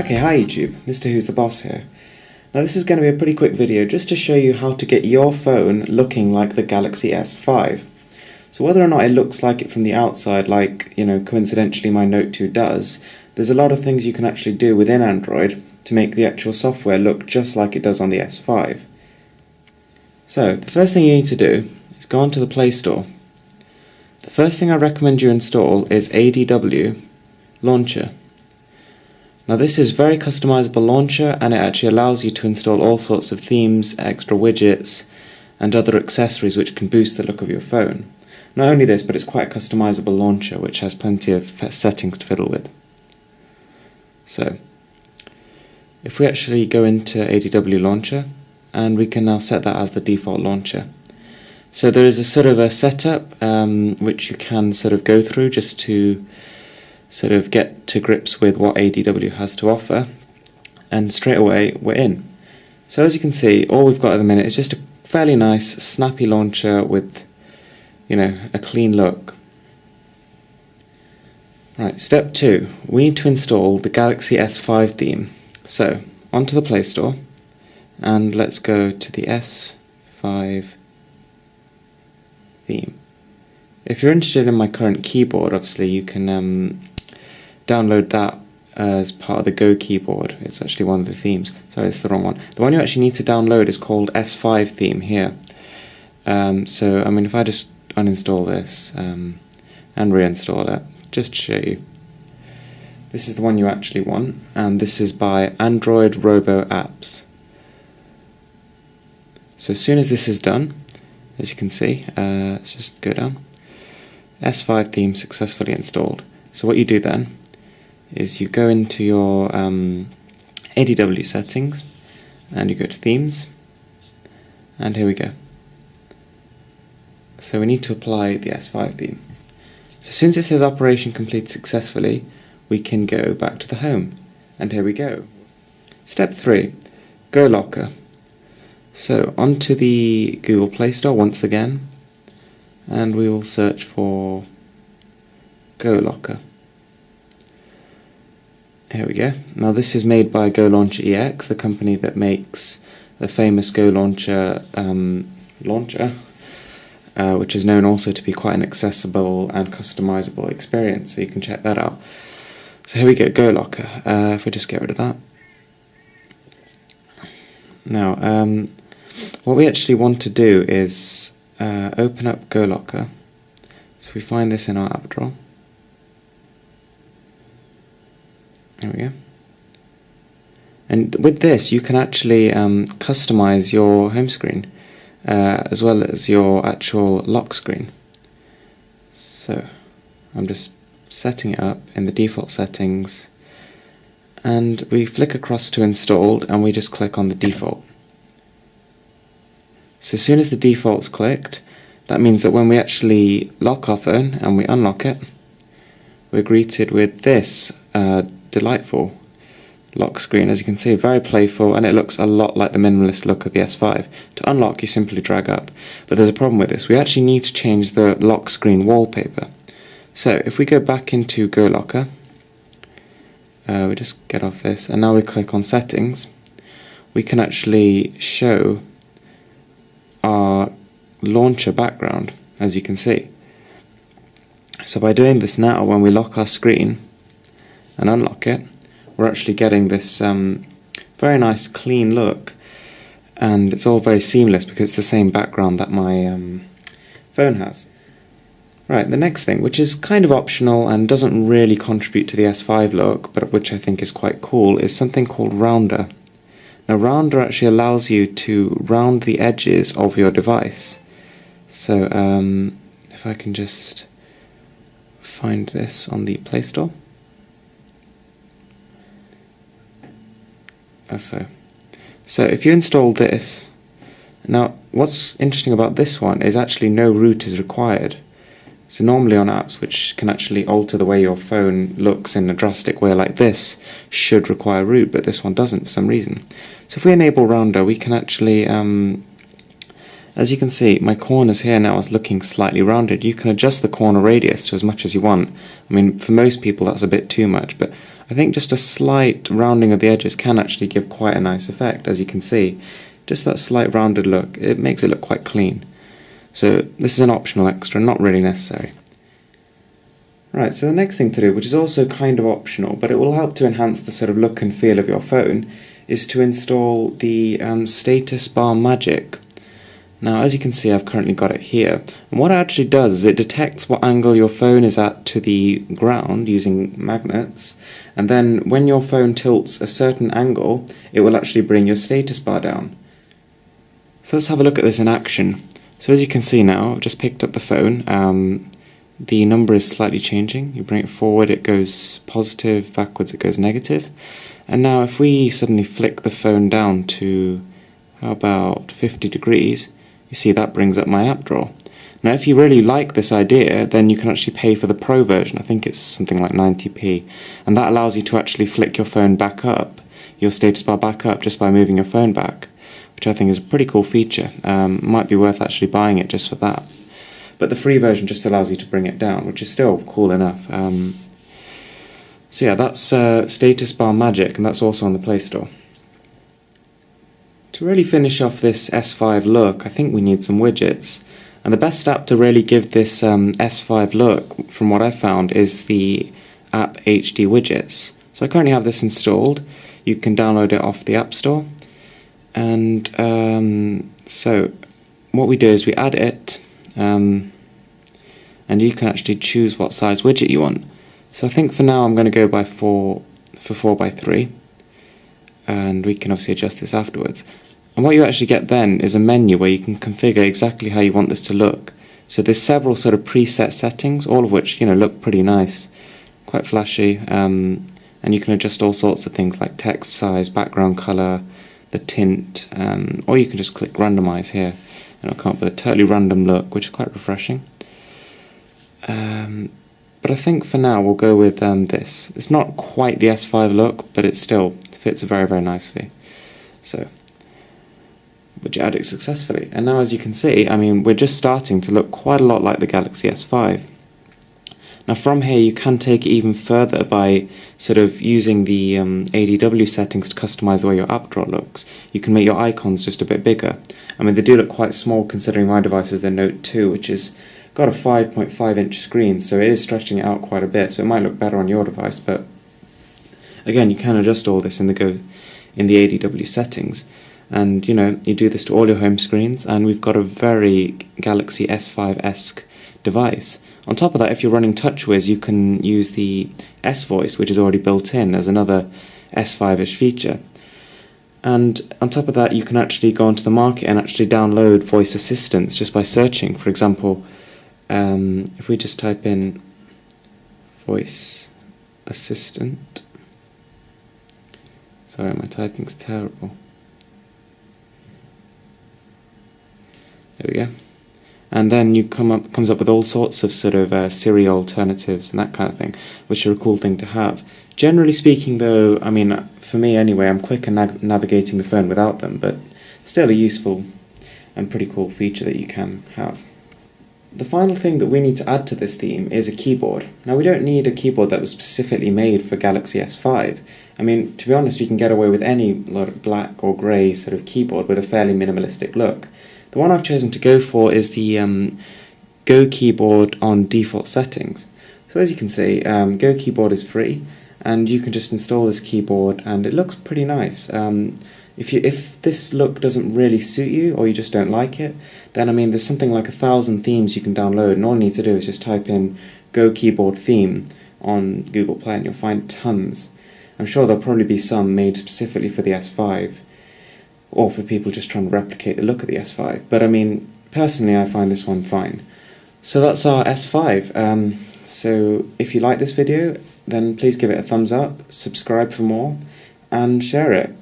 Okay, hi YouTube, Mr. Who's the Boss here. Now this is going to be a pretty quick video just to show you how to get your phone looking like the Galaxy S5. So whether or not it looks like it from the outside, like, coincidentally my Note 2 does, there's a lot of things you can actually do within Android to make the actual software look just like it does on the S5. So, the first thing you need to do is go onto the Play Store. The first thing I recommend you install is ADW Launcher. Now this is a very customizable launcher, and it actually allows you to install all sorts of themes, extra widgets and other accessories which can boost the look of your phone. Not only this, but it's quite a customizable launcher which has plenty of settings to fiddle with. So if we actually go into ADW Launcher, and we can now set that as the default launcher. So there is a sort of a setup which you can sort of go through just to sort of get to grips with what ADW has to offer, and straight away we're in. So as you can see, all we've got at the minute is just a fairly nice snappy launcher with a clean look. Right, step 2, we need to install the Galaxy S5 theme. So onto the Play Store, and let's go to the S5 theme. If you're interested in my current keyboard, obviously you can download that as part of the Go keyboard. It's actually one of the themes. Sorry, it's the wrong one. The one you actually need to download is called S5 theme here. So, if I just uninstall this and reinstall it, just to show you. This is the one you actually want, and this is by Android Robo Apps. So as soon as this is done, as you can see, let's just go down. S5 theme successfully installed. So what you do then is you go into your ADW settings, and you go to themes, and here we go. So we need to apply the S5 theme. So since it says operation completed successfully, we can go back to the home, and here we go. Step 3, Go Locker. So onto the Google Play Store once again, and we will search for Go Locker. Here we go. Now this is made by Go Launcher EX, the company that makes the famous Go Launcher which is known also to be quite an accessible and customizable experience, so you can check that out. So here we go, Go Locker. If we just get rid of that. Now, what we actually want to do is open up Go Locker. So we find this in our app drawer. There we go. And with this, you can actually customize your home screen as well as your actual lock screen. So I'm just setting it up in the default settings, and we flick across to installed, and we just click on the default. So as soon as the default's clicked, that means that when we actually lock our phone and we unlock it, we're greeted with this delightful lock screen. As you can see, very playful, and it looks a lot like the minimalist look of the S5. To unlock, you simply drag up. But there's a problem with this. We actually need to change the lock screen wallpaper. So if we go back into Go Locker, we just get off this, and now we click on settings, we can actually show our launcher background, as you can see. So by doing this now, when we lock our screen and unlock it, we're actually getting this very nice clean look, and it's all very seamless because it's the same background that my phone has. Right, the next thing, which is kind of optional and doesn't really contribute to the S5 look, but which I think is quite cool, is something called Rounder. Now Rounder actually allows you to round the edges of your device. So if I can just find this on the Play Store. So if you install this, now what's interesting about this one is actually no root is required. So normally on apps which can actually alter the way your phone looks in a drastic way like this should require root, but this one doesn't for some reason. So if we enable Rounder, we can actually, as you can see, my corners here now is looking slightly rounded. You can adjust the corner radius to as much as you want. For most people that's a bit too much, but I think just a slight rounding of the edges can actually give quite a nice effect, as you can see. Just that slight rounded look, it makes it look quite clean. So this is an optional extra, not really necessary. Right, so the next thing to do, which is also kind of optional, but it will help to enhance the sort of look and feel of your phone, is to install the Status Bar Magic. Now, as you can see, I've currently got it here. And what it actually does is it detects what angle your phone is at to the ground using magnets, and then when your phone tilts a certain angle, it will actually bring your status bar down. So let's have a look at this in action. So as you can see now, I've just picked up the phone. The number is slightly changing. You bring it forward, it goes positive, backwards it goes negative. And now if we suddenly flick the phone down to, how about 50 degrees, you see that brings up my app drawer. Now if you really like this idea, then you can actually pay for the Pro version. I think it's something like 90p. And that allows you to actually flick your phone back up, your status bar back up, just by moving your phone back, which I think is a pretty cool feature. Might be worth actually buying it just for that. But the free version just allows you to bring it down, which is still cool enough. So yeah, that's Status Bar Magic, and that's also on the Play Store. To really finish off this S5 look, I think we need some widgets. And the best app to really give this S5 look, from what I found, is the app HD Widgets. So I currently have this installed. You can download it off the App Store. And so what we do is we add it, and you can actually choose what size widget you want. So I think for now I'm going to go by 4x3, and we can obviously adjust this afterwards. And what you actually get then is a menu where you can configure exactly how you want this to look. So there's several sort of preset settings, all of which, you know, look pretty nice, quite flashy, and you can adjust all sorts of things like text size, background color, the tint, or you can just click randomize here and it'll come up with a totally random look, which is quite refreshing. But I think for now we'll go with this. It's not quite the S5 look, but it still fits very, very nicely. So, widget added successfully. And now as you can see, I mean, we're just starting to look quite a lot like the Galaxy S5. Now from here you can take it even further by sort of using the ADW settings to customize the way your app drawer looks. You can make your icons just a bit bigger. I mean, they do look quite small considering my device is the Note 2, which has got a 5.5 inch screen, so it is stretching it out quite a bit, so it might look better on your device, but again, you can adjust all this in the ADW settings. And you know, you do this to all your home screens, and we've got a very Galaxy S5-esque device. On top of that, if you're running TouchWiz, you can use the S-Voice, which is already built in as another S5-ish feature. And on top of that, you can actually go onto the market and actually download voice assistants just by searching. For example, if we just type in voice assistant, sorry, my typing's terrible. There we go. And then you comes up with all sorts of sort of Siri alternatives and that kind of thing, which are a cool thing to have. Generally speaking though, I mean, for me anyway, I'm quick in navigating the phone without them, but still a useful and pretty cool feature that you can have. The final thing that we need to add to this theme is a keyboard. Now we don't need a keyboard that was specifically made for Galaxy S5. I mean, to be honest, we can get away with any black or grey sort of keyboard with a fairly minimalistic look. The one I've chosen to go for is the Go Keyboard on default settings. So as you can see, Go Keyboard is free, and you can just install this keyboard, and it looks pretty nice. If this look doesn't really suit you, or you just don't like it, then I mean, there's something like 1,000 themes you can download, and all you need to do is just type in Go Keyboard theme on Google Play, and you'll find tons. I'm sure there'll probably be some made specifically for the S5, or for people just trying to replicate the look of the S5. But I mean, personally I find this one fine. So that's our S5. So if you like this video, then please give it a thumbs up, subscribe for more, and share it.